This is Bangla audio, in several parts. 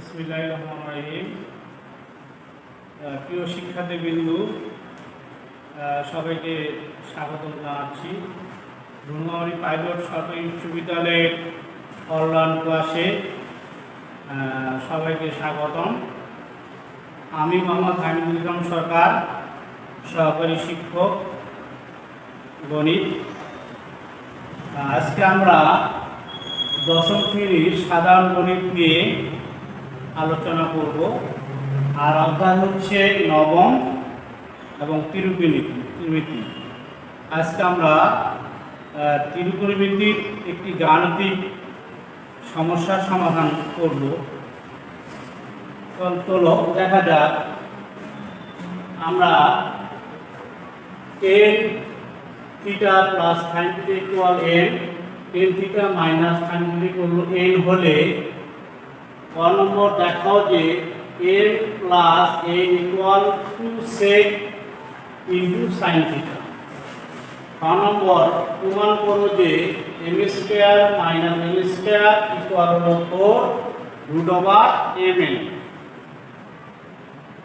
বিসমিল্লাহির রহমানির রহিম। প্রিয় শিক্ষার্থীবৃন্দ, সবাইকে স্বাগত জানাচ্ছি রুনমারি প্রাইভেট সরকারি উচ্চ বিদ্যালয়ের অনলাইন ক্লাসে সবাইকে স্বাগতম। আমি মোহাম্মদ হামিদুল ইসলাম সরকার, সহকারী শিক্ষক গণিত। আজকে আমরা দশম শ্রেণীর সাধারণ গণিত নিয়ে আলোচনা করব। আর অধ্যায় হচ্ছে নবম এবং ত্রিকোণমিতি। আজকে আমরা ত্রিকোণমিতির একটি গাণিতিক সমস্যার সমাধান করব। চলো দেখা যাক। আমরা tan theta plus sin theta equal n, tan theta minus sin theta equal n হলে ক নম্বর দেখাও যে n plus n equal 2 sec into sin theta. ক নম্বর প্রমাণ করো যে m square minus n square equal হলো 4 রুট ওভার mn।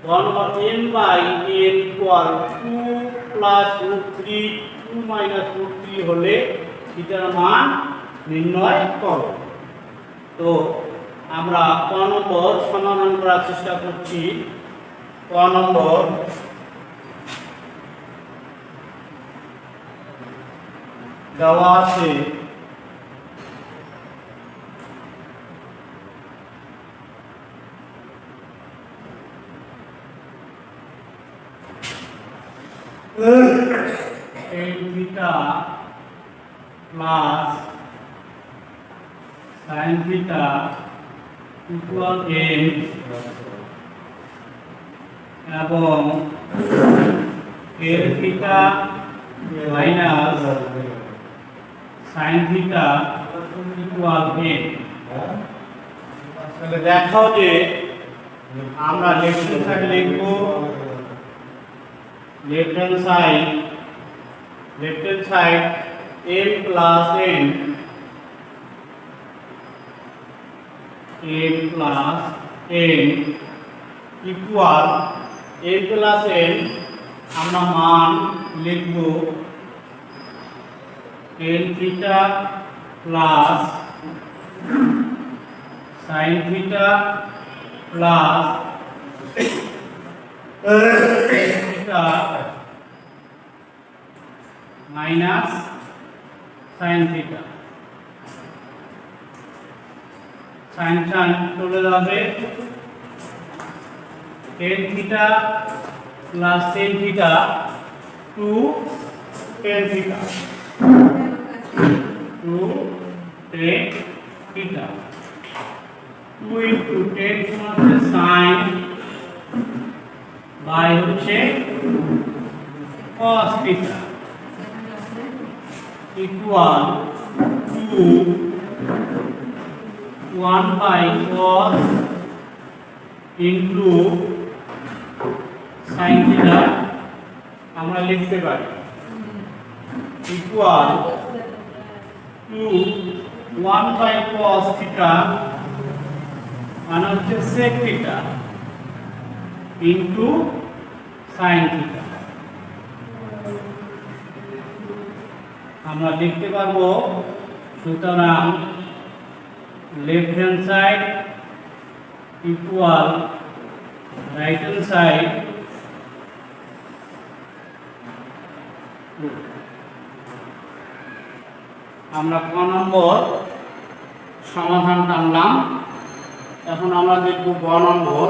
ক number n by n equal 2 plus root 3 2 minus root 3 হলে থিটার মান নির্ণয় করো। তো আমরা ক নম্বর সমাধান করার চেষ্টা করছি। ক নম্বর দেওয়া আছে tan theta plus sin theta equal n এবং tan theta minus sin theta equal n। তাহলে দেখাও যে আমরা লেফট হ্যান্ড সাইড লিখব, left hand side m plus n plus n equal m plus n আমরা মান লিখব tan theta plus sin theta plus theta minus sin theta. sin চলে যাবে, tan theta plus tan theta 2 tan theta 2 tan theta 2 into tan হচ্ছে sin বাই হচ্ছে cos theta equal 2 1 by cos into sin theta আমরা লিখতে পারি ইকুয়াল 2 1 by cos theta মানে হচ্ছে sec theta into sin theta। আমরা লিখতে পারবো সুতরাং left hand side equal right hand side আমরা ক নম্বর সমাধান টানলাম। এখন আমরা দেখব গ নম্বর।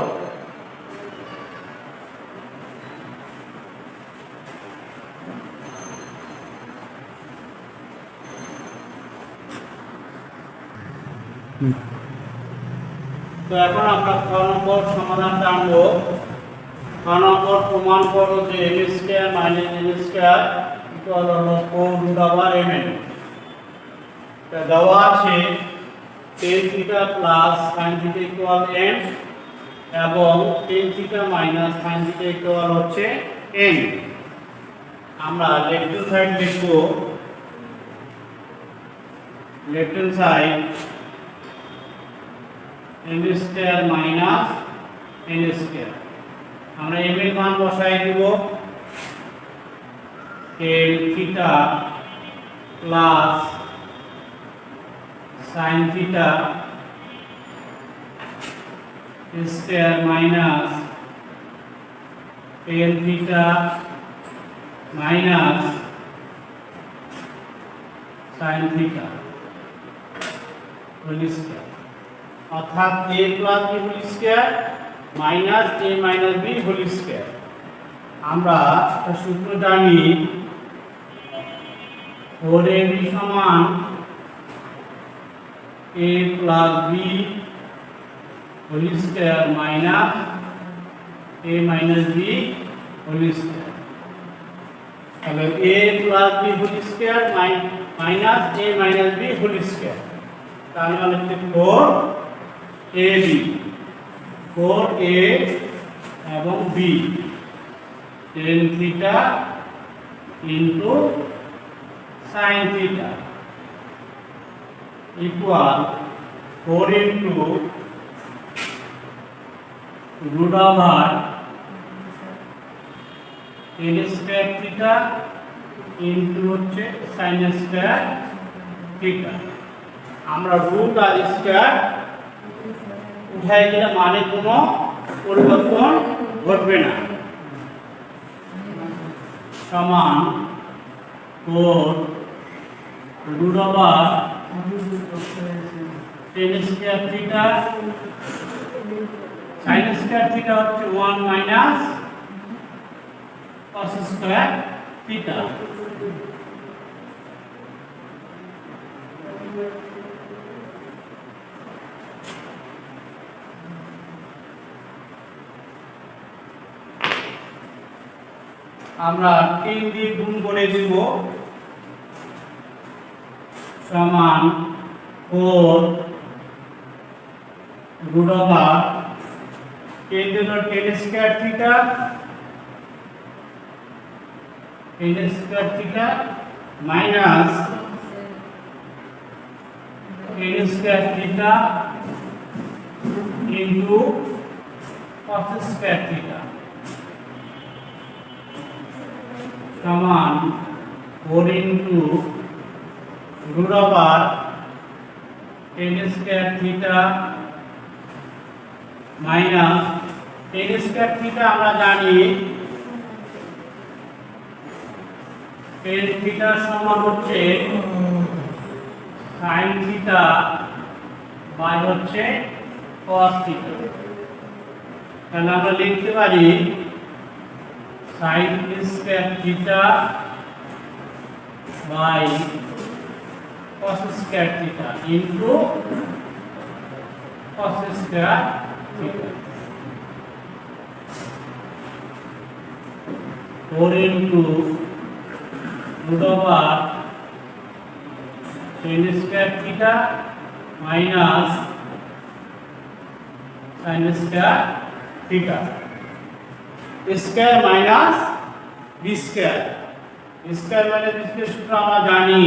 তো এখন আমরা ক নম্বর সমাধান টানবো। ক নম্বর প্রমাণ করো যে m square minus n square equal হলো 4 রুট ওভার mn। তা দেওয়া আছে tan theta plus sin theta equal n এবং tan theta minus sin theta equal হচ্ছে n। আমরা লেফট হ্যান্ড সাইড লিখব, left hand side M square minus N square. আমরা এম এর মান বসাই দিব tan theta plus sine theta square minus tan theta minus sine theta whole square, অর্থাৎ a plus b whole square minus a minus b whole square. আমরা একটা সূত্র জানি 4ab সমান a plus b whole square minus a minus b whole square. তাহলে a plus b whole square minus a minus b whole square, তার মানে হচ্ছে 4ab, 4a এবং b tan theta into sin theta equal 4 into root over tan square theta into হচ্ছে sin স্কয়ার থিটা। আমরা রুট আর স্কয়ার উঠাই গেলে মানে কোনো পরিবর্তন ঘটবে না, সমান 4 root over tan square theta sin square theta হচ্ছে 1 মাইনাস cos স্কয়ার থিটা। আমরা 3 দিয়ে গুণ করে দিব সমান 4 রুট ওভার 10 দিন 10 square theta minus 10 square theta into cos square theta সমান 4 into root over 10 square theta minus 10 square theta আমরা জানি 10 থিটা সমান হচ্ছে sin থিটা বাই হচ্ছে cos থিটা। তাহলে আমরা লিখতে পারি sin square theta by cos square theta into cos square theta. 4 into root over 10 square theta minus sin square theta square minus B square, square minus B square সূত্র আমরা জানি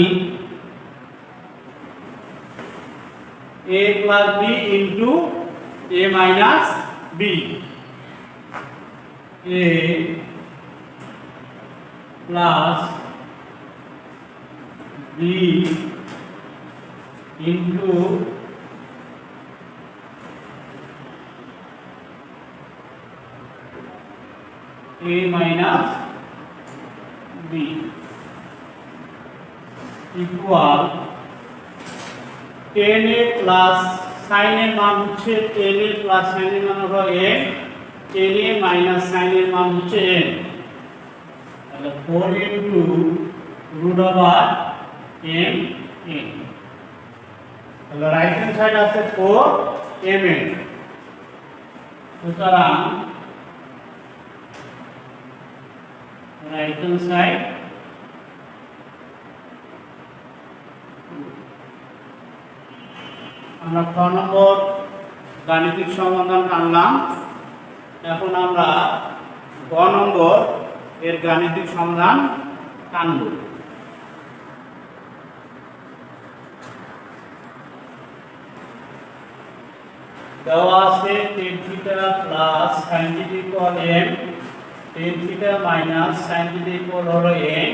a plus b into a minus b, a plus b into a minus b equal 10a plus sin এর মান হচ্ছে 10a প্লাস sin এর মান হলো n, 10a মাইনাস sin এর মান হচ্ছে n। তাহলে 4 into root over m n, তাহলে রাইট হ্যান্ড সাইড আছে 4 mn। সুতরাং রাইট হ্যান্ড সাইড আমরা 6 নম্বর গাণিতিক সমাধান আনলাম। এখন আমরা 6 নম্বর এর গাণিতিক সমাধান টানব। গ দেওয়া আছে tan theta plus sin theta equal m, tan theta minus sin theta equal হলো n।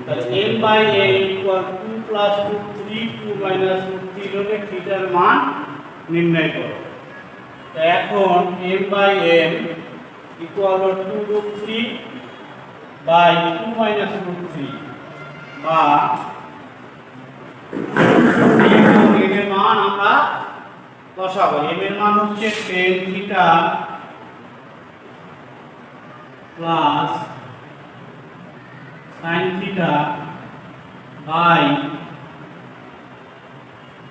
তাহলে m by n equal 2 plus √3 2 minus √3 হলে থিটার মান নির্ণয় করো। এখন m by n equal 2√3 by 2 minus √3 বা m এর মান আমরা বসাবো। m এর মান হচ্ছে tan theta plus sin theta by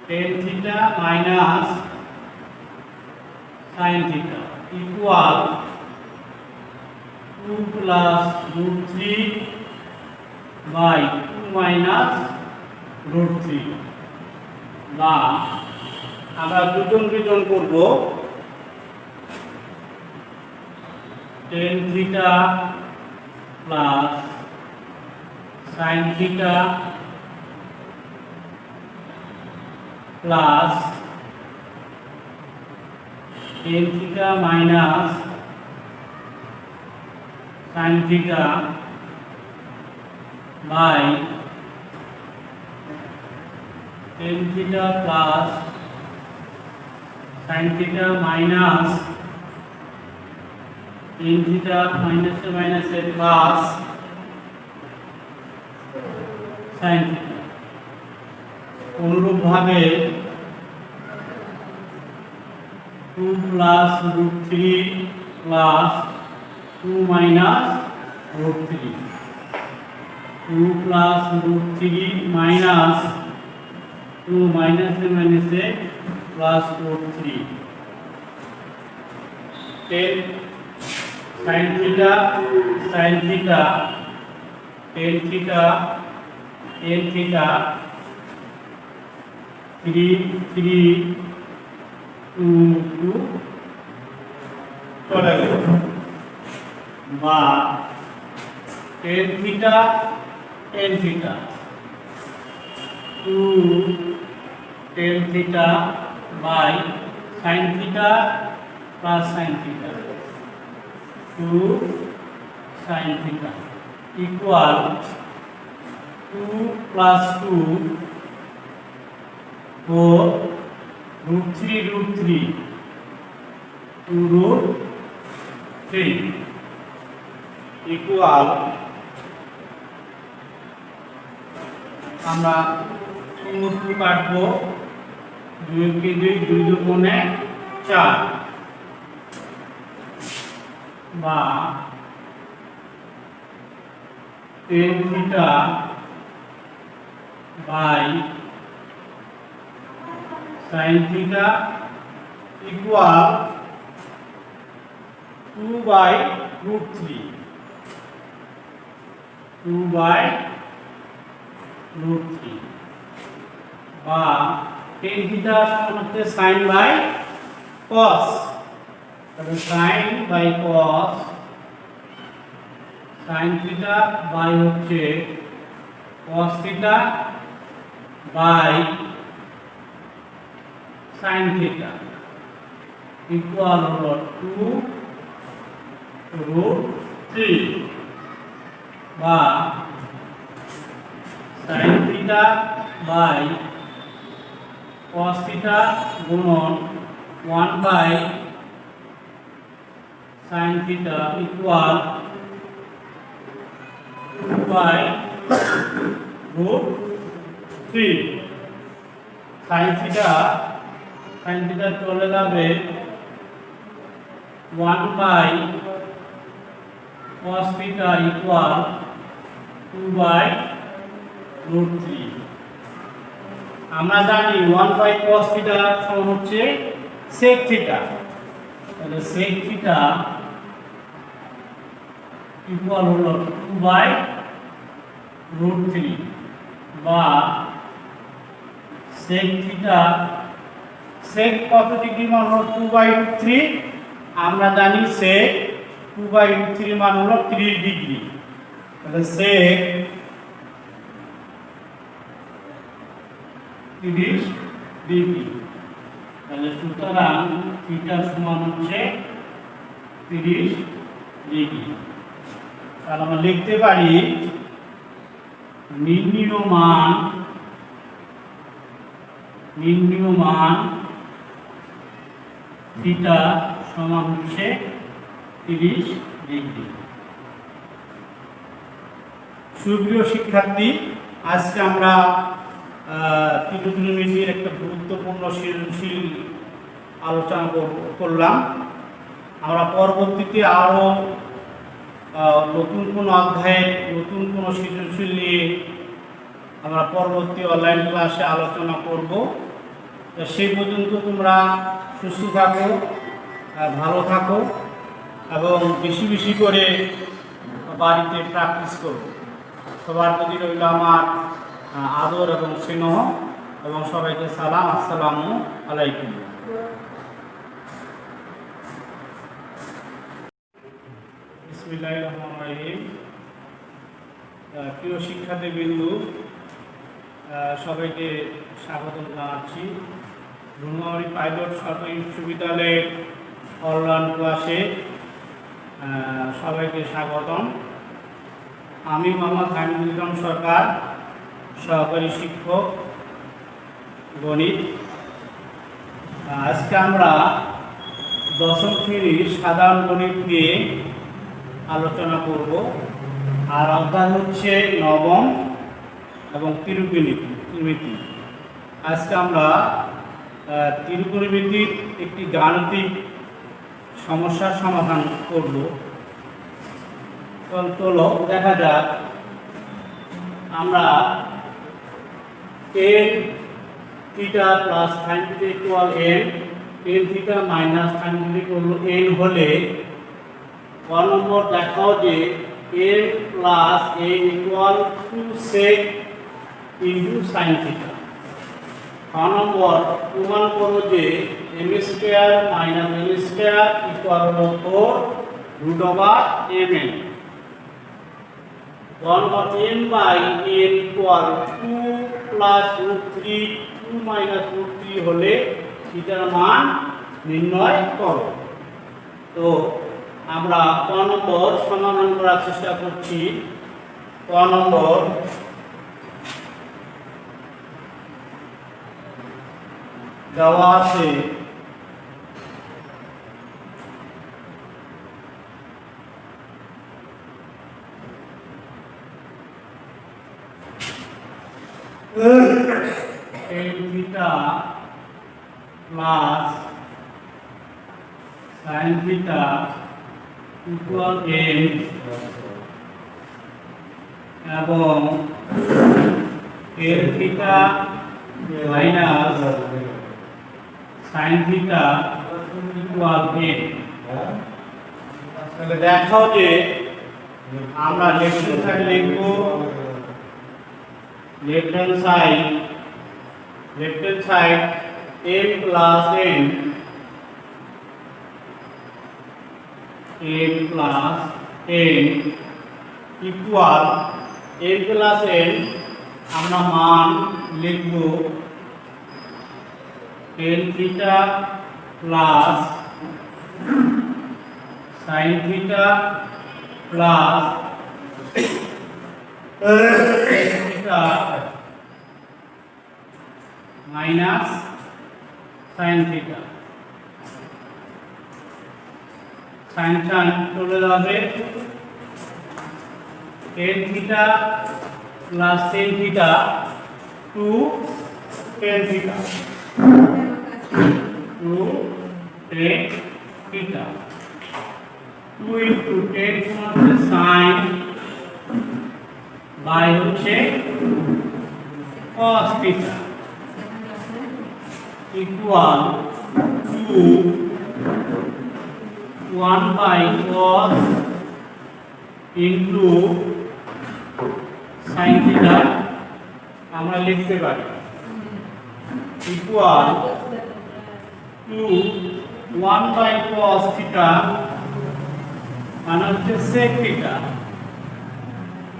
tan theta minus sin theta equal 2 plus √3 by 2 minus √3 বা আমরা দুজন করব। tan theta plus sin theta plus tan theta minus sin theta by tan theta plus sin theta minus tan theta minus plus sin theta. অনুরূপভাবে 2 plus √3 plus 2 minus √3 2 plus √3 minus 2 minus plus √3 tan sin theta tan theta 3 2 চলে গেল বা tan theta 2 tan theta by sin theta plus sin theta 2 sin theta equal 2 plus 2 4 √3 2√3 equal আমরা 2 কাটবো 2 কে 2 দুগুণে 4 বা tan theta by sin theta equal 2 by √3 বা tan থিটা সমান হচ্ছে sin বাই cos। তাহলে sin by cos sin theta by হচ্ছে cos theta by sin theta equal হলো 2√3 বা sin theta by cos theta গুণন 1 by sin theta equal 2 by √3 sin theta চলে যাবে 1 by cos theta equal 2 by √3। আমরা জানি 1 বাই cos থিটা সমান হচ্ছে sec থিটা। তাহলে sec থিটা ইকুয়াল হলো 2 বাই √3 বা sec থিটা sec কত ডিগ্রি মান হলো 2 বাই √3। আমরা জানি sec 2 বাই √3 মান হলো 30 ডিগ্রি। তাহলে sec 30 ডিগ্রি তাহলে সুতরাং থিটা সমান হচ্ছে 30 ডিগ্রি। তাহলে আমরা লিখতে পারি নির্ণীয় মান থিটা সমান হচ্ছে 30 ডিগ্রি। সুপ্রিয় শিক্ষার্থী, আজকে আমরা ত্রিকোণমিতির একটা গুরুত্বপূর্ণ সৃজনশীল আলোচনা করলাম। আমরা পরবর্তীতে আরও নতুন কোনো অধ্যায়ে নতুন কোনো সৃজনশীল নিয়ে আমরা পরবর্তী অনলাইন ক্লাসে আলোচনা করব। সেই পর্যন্ত তোমরা সুস্থ থাকো, ভালো থাকো এবং বেশি বেশি করে বাড়িতে প্র্যাকটিস করো। সবার প্রতি রইল আমার আদর এবং স্নেহ এবং সবাইকে সালাম, আসসালামু আলাইকুম। বিসমিল্লাহির রহমানির রহিম। প্রিয় শিক্ষার্থীবৃন্দু, সবাইকে স্বাগত জানাচ্ছি রুমাবাড়ি পাইলট সরকারি বিশ্ববিদ্যালয়ের অনলাইন ক্লাসে সবাইকে স্বাগতম। আমি মোহাম্মদ হামিদুল ইসলাম সরকার, সহকারী শিক্ষক গণিত। আজকে আমরা দশম শ্রেণীর সাধারণ গণিত নিয়ে আলোচনা করব। আর অধ্যায় হচ্ছে নবম এবং ত্রিকোণমিতি। আজকে আমরা ত্রিকোণমিতির একটি গাণিতিক সমস্যার সমাধান করব। চলো দেখা যাক। আমরা tan theta plus sin theta equal n, tan theta minus sin theta equal n হলে ক নম্বর দেখাও যে n plus n equal 2 sec into sin theta. ক নম্বর প্রমাণ করো যে m square minus n square equal 4 root over mn। n by n equal 2 plus root 3 2 minus root 3 হলে থিটার মান নির্ণয় করো। তো আমরা ক নম্বর সমাধান করার চেষ্টা করছি। ক নম্বর দেওয়া আছে tan theta plus sin theta equal n এবং tan theta minus sin theta equal n। তাহলে দেখাও যে আমরা লেফট হ্যান্ড সাইড লিখব left hand side m plus n equal m plus n আমরা মান লিখব tan theta plus sin theta plus theta minus sin theta। sin চলে যাবে, tan theta plus tan theta 2 tan theta 2 tan theta 2 into tan হচ্ছে sin by হচ্ছে cos theta equal to 1 by cos into sin theta আমরা লিখতে পারি equal to 1 by cos theta মানে হচ্ছে sec theta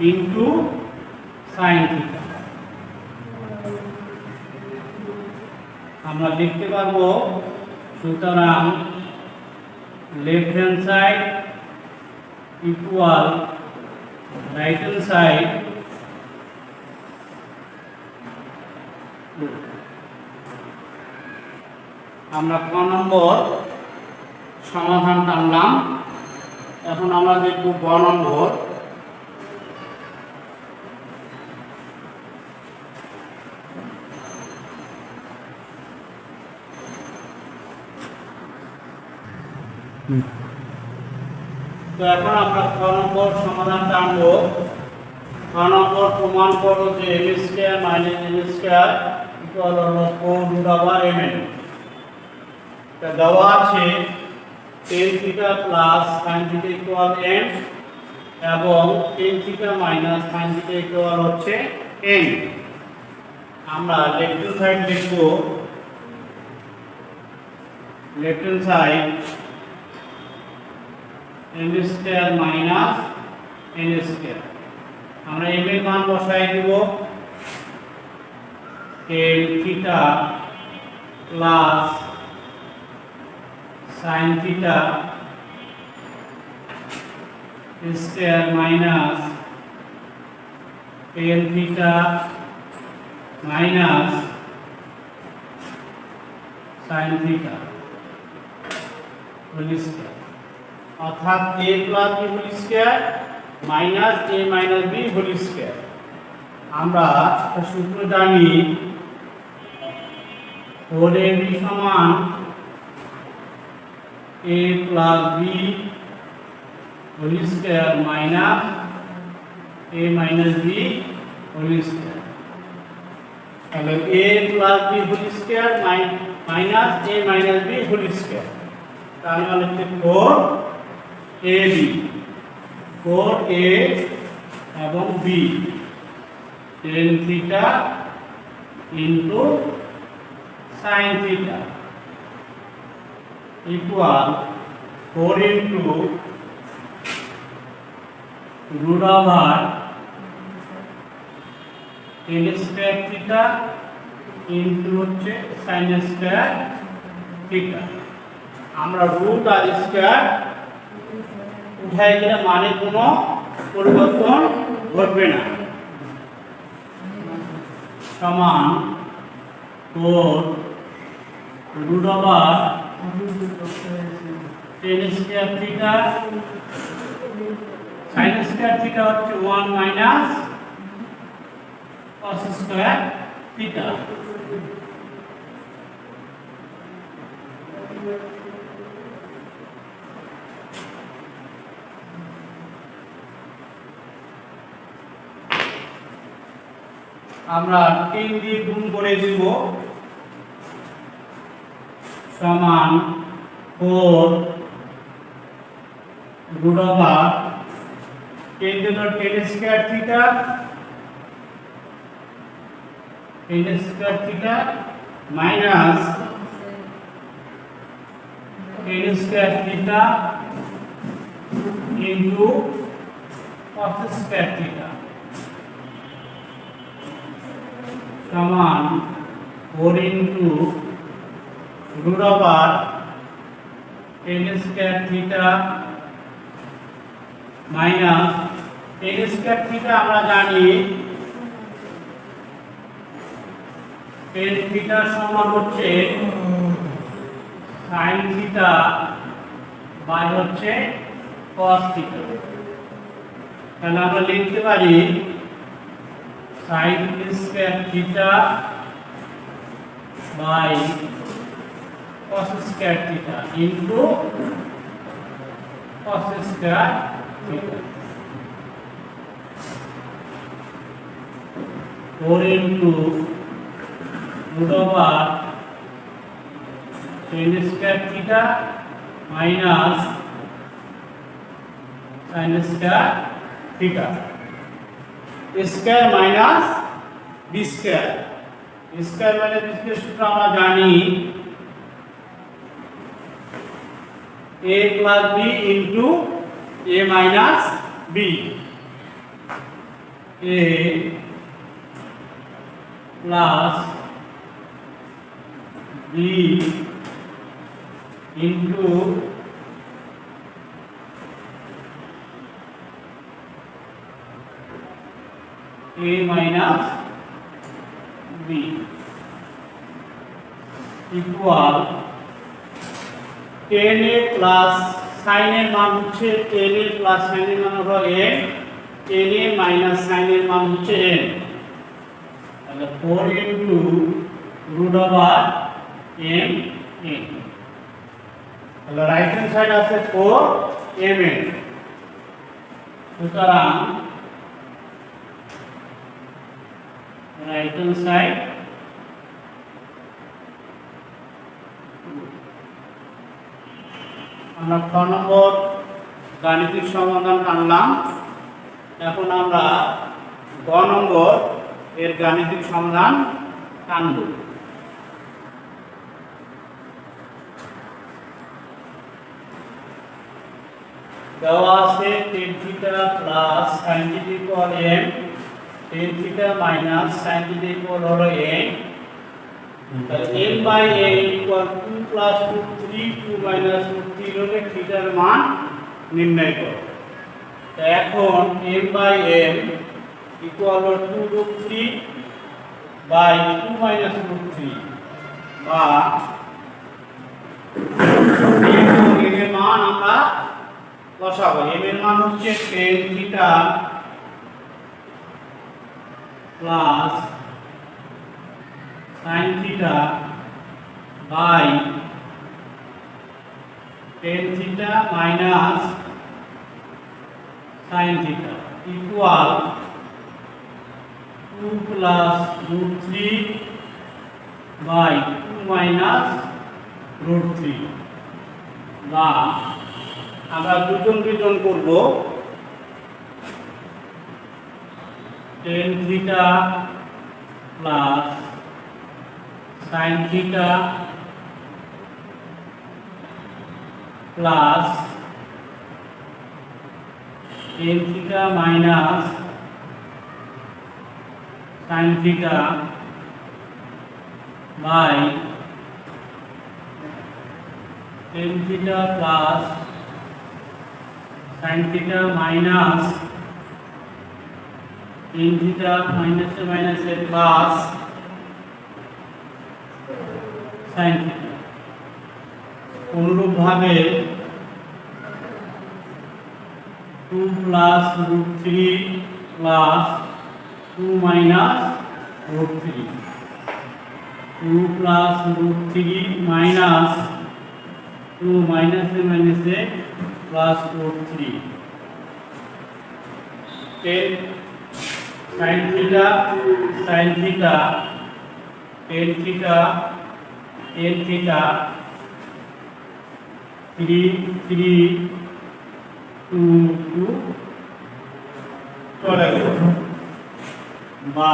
into sin theta। আমরা লিখতে পারবো সুতরাং left hand side equal right hand side আমরা ক নম্বর সমাধান টানলাম। এখন আমরা দেখব গ নম্বর। তো এখন আমরা ক নম্বর সমাধান টানবো। ক নম্বর প্রমাণ করো যে m square minus n square equal হলো 4√mn। তা দেওয়া আছে tan theta plus sin theta equal n এবং tan theta minus sin theta equal হচ্ছে n। আমরা লেফট হ্যান্ড সাইড লিখব, left hand side m square minus n square. আমরা m এর মান বসাই দেব tan theta plus sin theta square minus tan theta minus sin theta whole square, অর্থাৎ a plus b whole square minus a minus b whole square. আমরা একটা সূত্র জানি 4ab সমান a plus b whole square minus a minus b whole square. তাহলে a plus b whole square minus a minus b whole square. তাহলে আমরা লিখব 4ab 4a এবং b tan theta into sin theta equal 4 into root over tan square theta into হচ্ছে sin স্কয়ার থিটা। আমরা রুট আর স্কয়ার উঠাই গেলে মানে কোনো পরিবর্তন ঘটবে না। সমান 4 root over tan square theta sin square theta হচ্ছে 1 মাইনাস cos স্কয়ার থিটা। আমরা 3 দিয়ে গুণ করে দিব সমান 4 root over 10 square theta minus 10 square theta into cos square theta সমান 4 into root over 10 square theta minus 10 square theta আমরা জানি tan থিটা সমান হচ্ছে sin থিটা বাই হচ্ছে cos থিটা। তাহলে আমরা লিখতে পারি sin square theta by cos square theta into cos square theta. 4 into root over 10 square theta minus sin square theta square minus B square. Square minus B square সূত্র আমরা জানি a plus b into a minus b। a plus b b into a minus b equal 10a plus sin এর মান হচ্ছে 10a plus sin এর মান হলো n 10a minus sin এর মান হচ্ছে n তাহলে 4 into root over m n তাহলে রাইট হ্যান্ড সাইড আছে 4 mn সুতরাং right hand side আমরা 6 নম্বর গাণিতিক সমাধান টানলাম এখন আমরা গ নম্বর এর গাণিতিক সমাধান টানব দেওয়া আছে tan θ plus sin θ equal m tan theta minus sin theta equal হলো n তাহলে m by n equal 2 plus 2 3 2 minus 3 হলে theta এর মান নির্ণয় করো তো এখন m by n equal হলো 2 root 3 by 2 minus root 3 বা m এর মান আমরা বসাবো m এর মান হচ্ছে tan theta plus sin theta by tan theta minus sin theta equal 2 plus root 3 by 2 minus root 3 বা আমরা দুজন করব tan theta plus sin theta plus tan theta minus sin theta by tan theta plus sin theta minus tan theta minus a minus a plus sin theta অনুরূপ ভাবে 2 plus root 3 plus 2 minus root 3 2 plus root 3 minus 2 minus a minus a plus root 3 10 sin theta tan theta 3 2 2 চলে গেল বা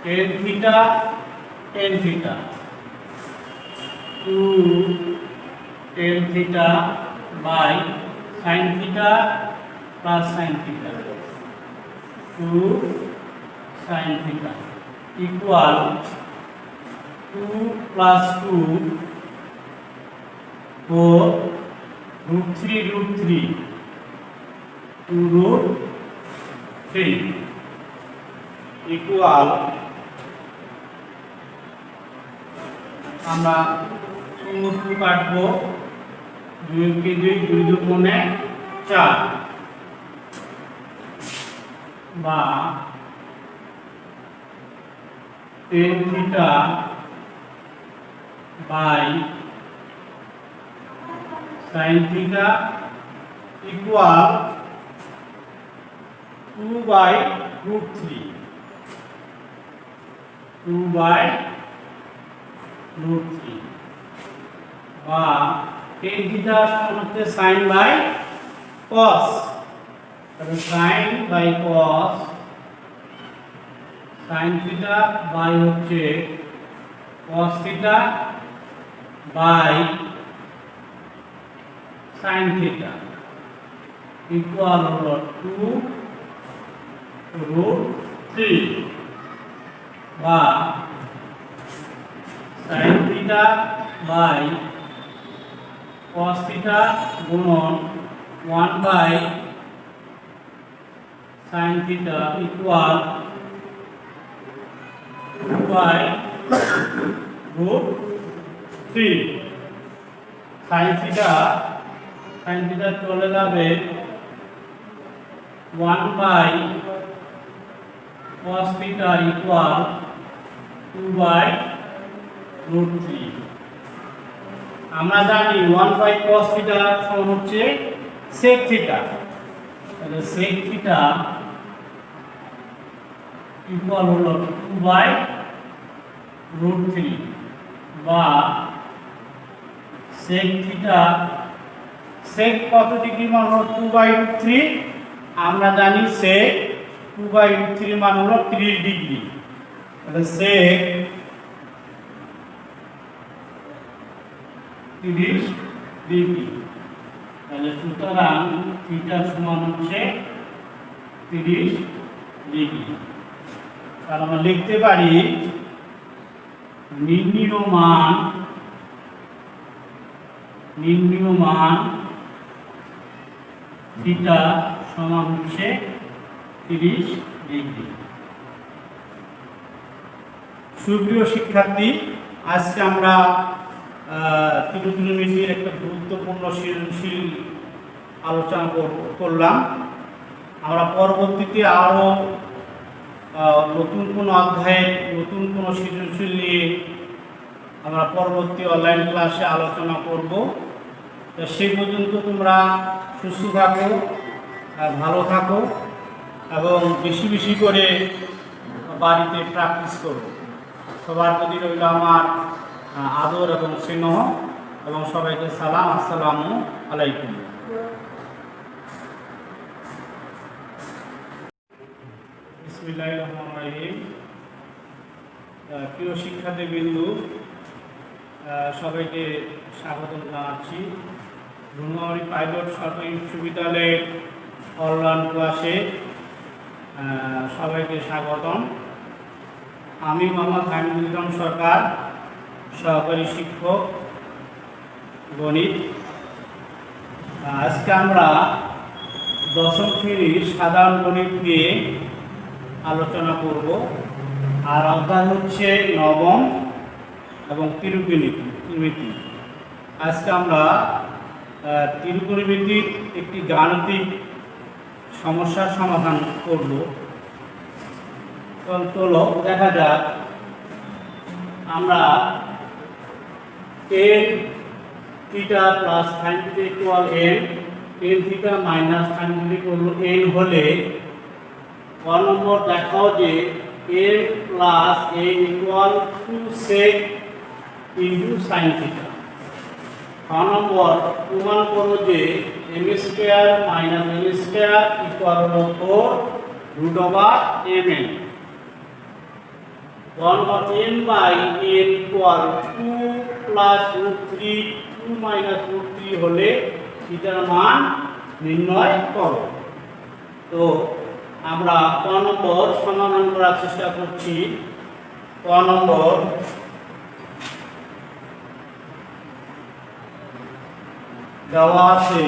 tan theta 2 tan theta by sin theta plus sin theta 2 sin theta equal 2 plus 2 4 root 3 2 root 3 equal আমরা 2 কাটবো 2 কে 2 2 গুণে 4 বা tan theta by sin theta equal 2 by root 3 2 by root 3 বা tan theta সমান হচ্ছে sin by cos তাহলে sin by cos sin theta by হচ্ছে cos theta by sin theta equal হলো 2 root 3 বা sin theta by cos theta গুণন 1 by sin theta equal 2 by √3 sin theta চলে যাবে 1 by cos theta equal 2 by √3। আমরা জানি 1 বাই cos থিটা সমান হচ্ছে sec থিটা, তাহলে sec থিটা ইকুয়াল হলো 2 বাই √3 বা sec থিটা sec কত ডিগ্রি মান হলো 2 বাই √3, আমরা জানি sec 2 বাই √3 মান হলো 30 ডিগ্রি, তাহলে sec 30 ডিগ্রি। তাহলে সুতরাং থিটা সমান হচ্ছে 30 ডিগ্রি। তাহলে আমরা লিখতে পারি নির্ণীয় মান থিটা সমান হচ্ছে 30 ডিগ্রি। সুপ্রিয় শিক্ষার্থী, আজকে আমরা ত্রিকোণমিতির একটা গুরুত্বপূর্ণ সৃজনশীল আলোচনা করলাম। আমরা পরবর্তীতে আরও নতুন কোনো অধ্যায়ে নতুন কোনো সৃজনশীল নিয়ে আমরা পরবর্তী অনলাইন ক্লাসে আলোচনা করব। তো সেই পর্যন্ত তোমরা সুস্থ থাকো, ভালো থাকো এবং বেশি বেশি করে বাড়িতে প্র্যাকটিস করো। সবার প্রতি রইল আমার আদর এবং স্নেহ এবং সবাইকে সালাম, আসসালামু আলাইকুম। বিসমিল্লাহির রহমানির রহিম। প্রিয় শিক্ষার্থীবৃন্দ, সবাইকে স্বাগত জানাচ্ছি রুমাবাড়ি প্রাইভেট সরকারি বিশ্ববিদ্যালয়ের অনলাইন ক্লাসে সবাইকে স্বাগতম। আমি মোহাম্মদ হামিদুল ইসলাম সরকার, সহকারী শিক্ষক গণিত। আজকে আমরা দশম শ্রেণীর সাধারণ গণিত নিয়ে আলোচনা করব। আর অধ্যায় হচ্ছে নবম এবং ত্রিকোণমিতি। আজকে আমরা ত্রিকোণমিতির একটি গাণিতিক সমস্যার সমাধান করব। চলো দেখা যাক। আমরা tan theta plus sin theta equal n, tan theta minus sin theta equal n হলে 1 নম্বর দেখাও যে n plus n equal 2 sec into sin theta. 2 নম্বর প্রমাণ করো যে m square minus n square equal হলো 4√mn। 1 or n by n equal 2 plus √3, 2 minus √3 হলে থিটার মান নির্ণয় করো। তো আমরা ক নম্বর সমাধান করার চেষ্টা করছি। ক নম্বর দেওয়া আছে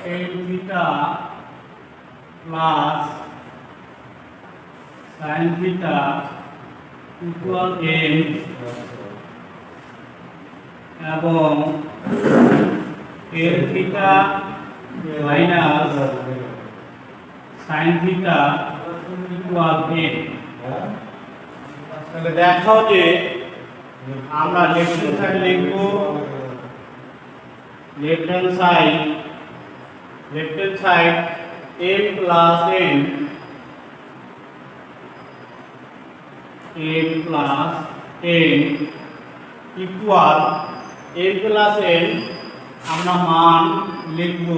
tan theta plus sin theta equal n এবং tan theta minus sin theta equal n। তাহলে দেখাও যে আমরা লেফট হ্যান্ড সাইড লিখব, left hand side m plus n equal m plus n আমরা মান লিখব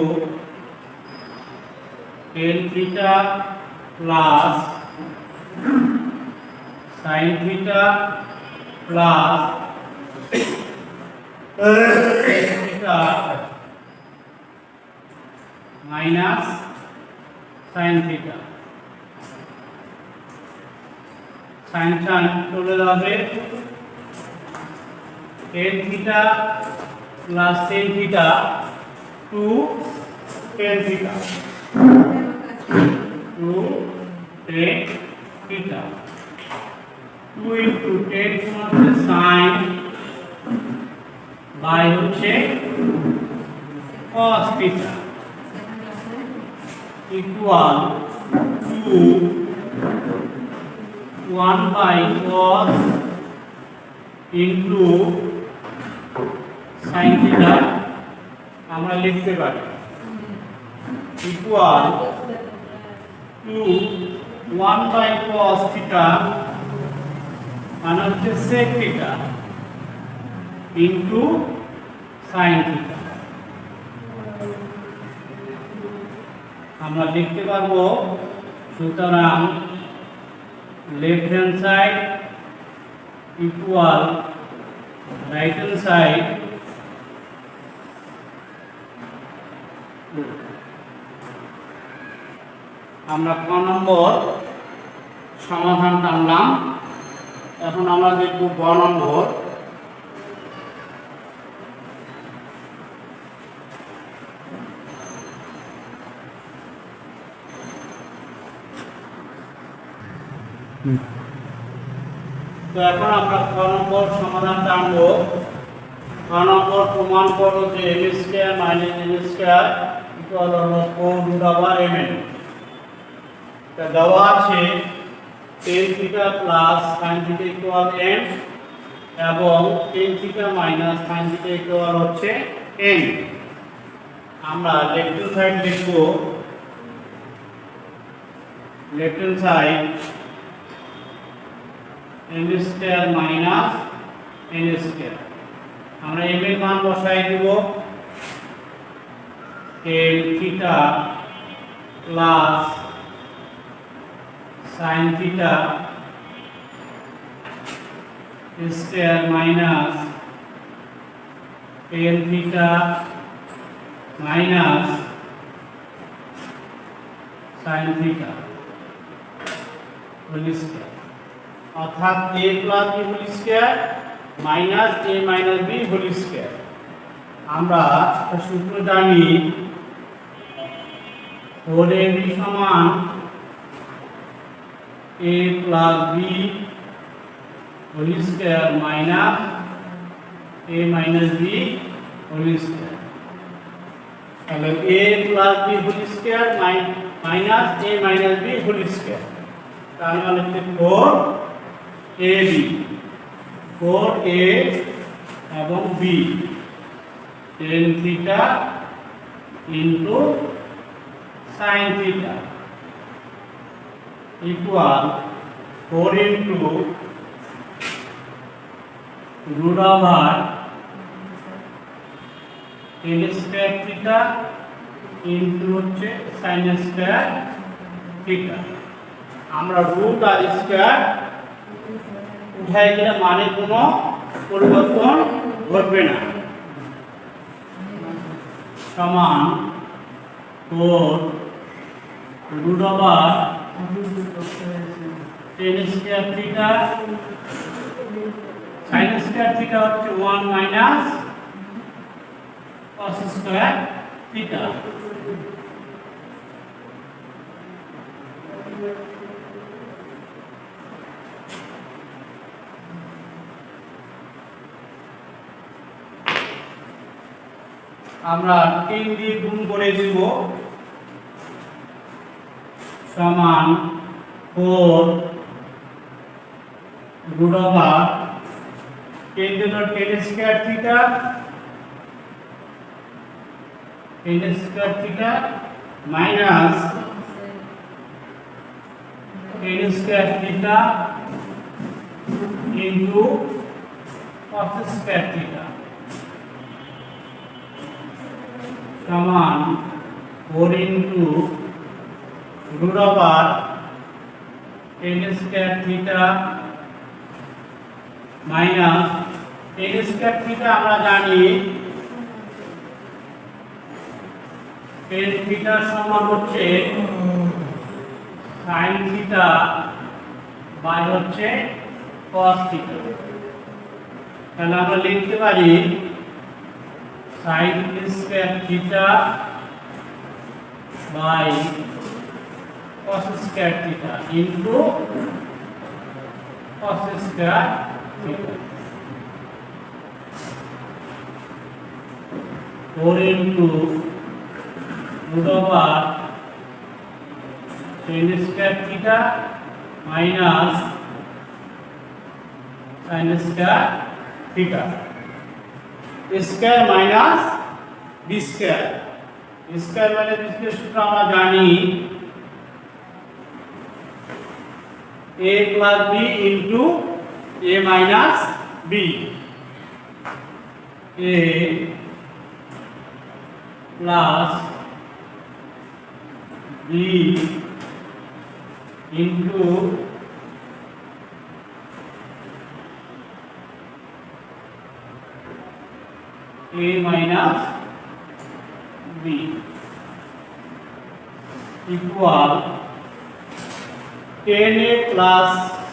tan theta plus sin theta plus theta minus sine theta, sine sine চলে যাবে, tan theta plus tan theta two tan theta, two tan theta, two into tan হচ্ছে সাইন বাই হচ্ছে cos theta equal two 1 by cos into sine theta আমরা লিখতে পারি equal two 1 by cos theta মানে হচ্ছে sec theta into sine theta. আমরা লিখতে পারবো সুতরাং left hand side equal right hand side আমরা ক নম্বর সমাধান টানলাম। এখন আমরা দেখব গ নম্বর। তো এখন আমরা ক নম্বর সমাধান টানবো। ক নম্বর প্রমাণ করো যে m square minus n square equal হলো 4√mn। তা দেওয়া আছে tan theta plus sin theta equal n এবং tan theta minus sin theta equal হচ্ছে n। আমরা লেফট হ্যান্ড সাইড লিখব, left hand side m square minus n square. আমরা m এর মান বসাই দেব tan theta plus sin theta square minus tan theta minus sin theta whole square, অর্থাৎ a plus b whole square minus a minus b whole square. আমরা একটা সূত্র জানি 4ab সমান a plus b whole square minus a minus b whole square. তাহলে a plus b whole square minus a minus b whole square, তার মানে হচ্ছে 4ab, 4a এবং b tan theta into sin theta equal 4 into root over tan square theta into হচ্ছে sin স্কয়ার থিটা। আমরা রুট আর স্কয়ার উঠাই গেলে মানে কোনো পরিবর্তন ঘটবে না, সমান 4 root over tan square theta sin square theta হচ্ছে 1 মাইনাস cos স্কয়ার থিটা। আমরা 3 দিয়ে গুণ করে দেব সমান 4 রুট ওভার 10 দিনের tan square theta, tan square theta minus tan square theta into cos square theta সমান 4 into root over tan square theta minus tan square theta আমরা জানি টেন থিটা সমান হচ্ছে সাইন থিটা বাই হচ্ছে কস থিটা। তাহলে আমরা লিখতে পারি sine square theta by cos square theta into cos square theta. 4 into root over sin square theta minus sin square theta square minus b square square minus b square সূত্র আমরা জানি a plus b into a minus b a plus b into a minus b equal 10a plus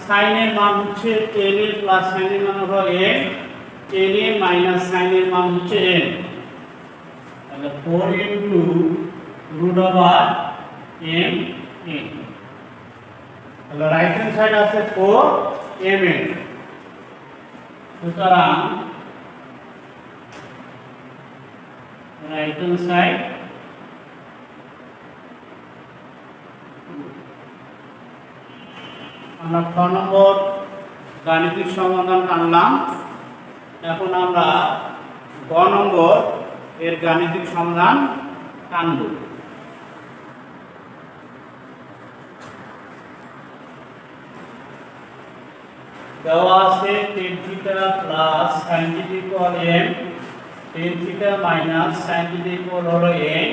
sin এর মান হচ্ছে 10a plus sin এর মান হলো n 10a minus sin এর মান হচ্ছে n। তাহলে 4 into root over m n। তাহলে রাইট হ্যান্ড সাইড আছে 4 mn। সুতরাং রাইট হ্যান্ড সাইড আমরা 6 নম্বর গাণিতিক সমাধান আনলাম। এখন আমরা গ নম্বর এর গাণিতিক সমাধান টানব। দেওয়া আছে tan theta plus sin theta equal m tan theta minus sin theta equal হলো n।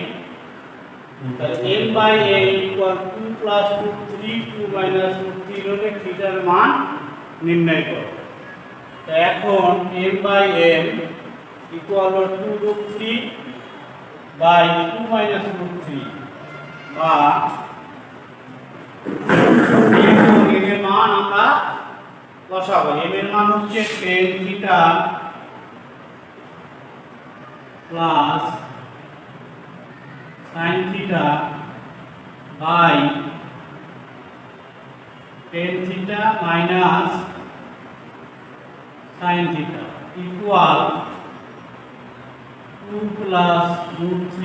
তাহলে m by n equal 2 plus √3 2 minus √3 হলে থিটার মান নির্ণয় করো। তো এখন m বাই n ইকুয়াল হলো 2√3 বাই 2 মাইনাস √3 বা m এর মান আমরা বসাবো। m এর মান হচ্ছে tan theta plus sin theta by tan theta minus sin theta equal 2 plus √3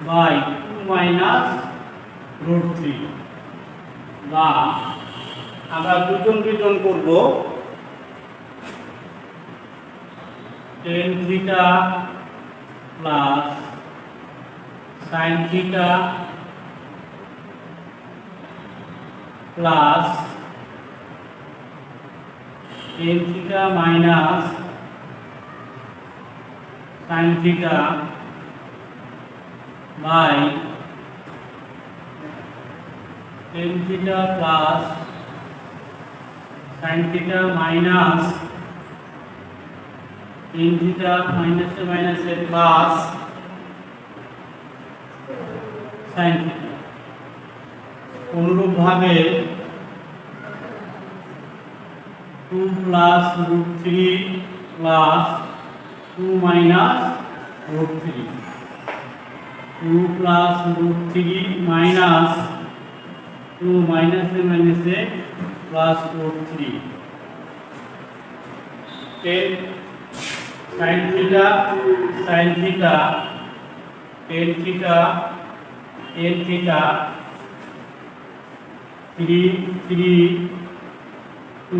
by 2 minus √3 বা আমরা দুজন করব tan theta plus sin theta plus tan theta minus sin theta by tan theta plus sin theta minus tan theta minus a plus sin theta। অনুরূপ ভাবে 2 plus √3 plus 2 minus √3 2 plus √3 minus 2 minus a plus √3 10 sin theta tan theta 3 2 2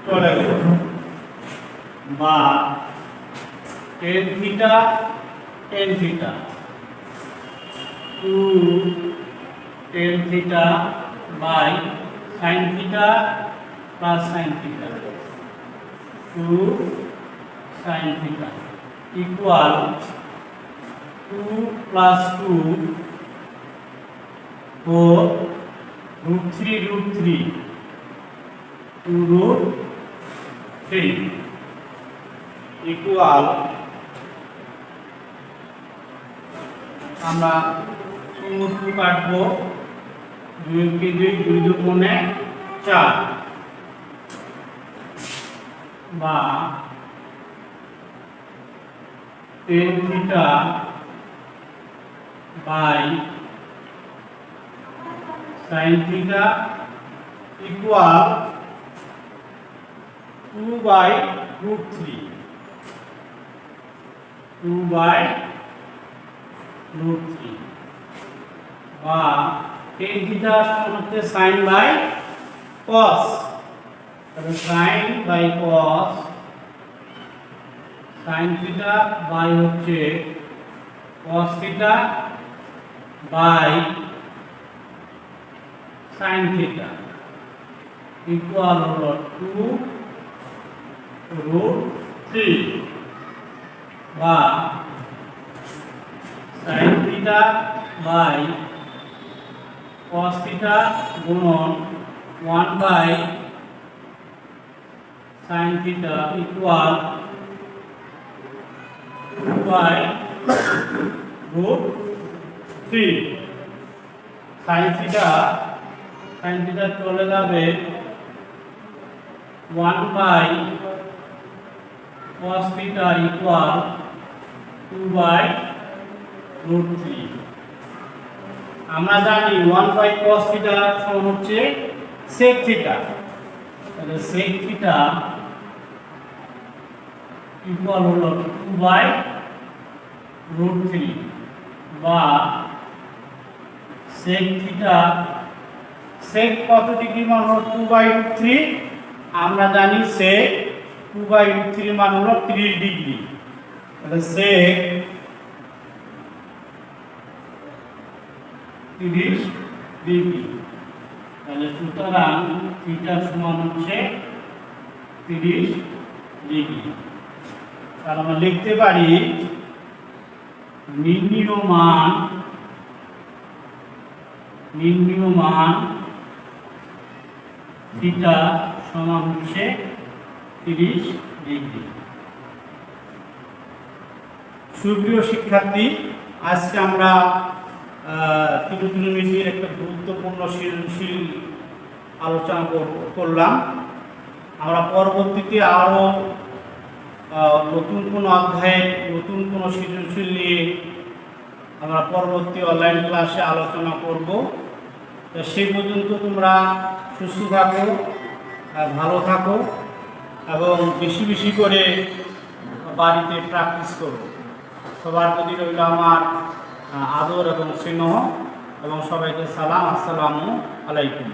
চলে গেল বা tan theta 2 tan theta by sin theta plus sin theta 2 sin theta equal 2 plus 2 4 √3 2 √3 equal আমরা 2 কাটবো, 2 কে 2, 2 দুগুণে 4, বা tan theta by sin theta equal 2/√3, 2/√3, বা tan থিটা সমান হচ্ছে sin বাই cos, তাহলে sin by cos, sin theta by হচ্ছে cos theta by sin theta equal হলো 2√3, বা sin theta by cos theta গুণন 1/sin theta equal 2/√3। sin theta চলে যাবে 1/cos থিটা ইকুয়াল 2/√3। আমরা জানি 1/cos থিটা সমান হচ্ছে sec থিটা, তাহলে sec থিটা ইকুয়াল হলো 2/√3, বা sec থিটা, sec কত ডিগ্রি মান হলো 2/√3, আমরা জানি sec 2/√3 মান হলো 30 ডিগ্রি, তাহলে sec 30 ডিগ্রি, তাহলে সুতরাং থিটা সমান হচ্ছে 30 ডিগ্রি। তাহলে আমরা লিখতে পারি নির্ণীয় মান থিটা সমান হচ্ছে 30 ডিগ্রি। সুপ্রিয় শিক্ষার্থী, আজকে আমরা ত্রিকোণমিতির একটা গুরুত্বপূর্ণ সৃজনশীল আলোচনা করলাম। আমরা পরবর্তীতে আরও নতুন কোনো অধ্যায়ে নতুন কোনো সৃজনশীল নিয়ে আমরা পরবর্তী অনলাইন ক্লাসে আলোচনা করব। তো সেই পর্যন্ত তোমরা সুস্থ থাকো, ভালো থাকো এবং বেশি বেশি করে বাড়িতে প্র্যাকটিস করো। সবার প্রতি রইল আমার আদর এবং স্নেহ, এবং সবাইকে সালাম, আসসালামু আলাইকুম।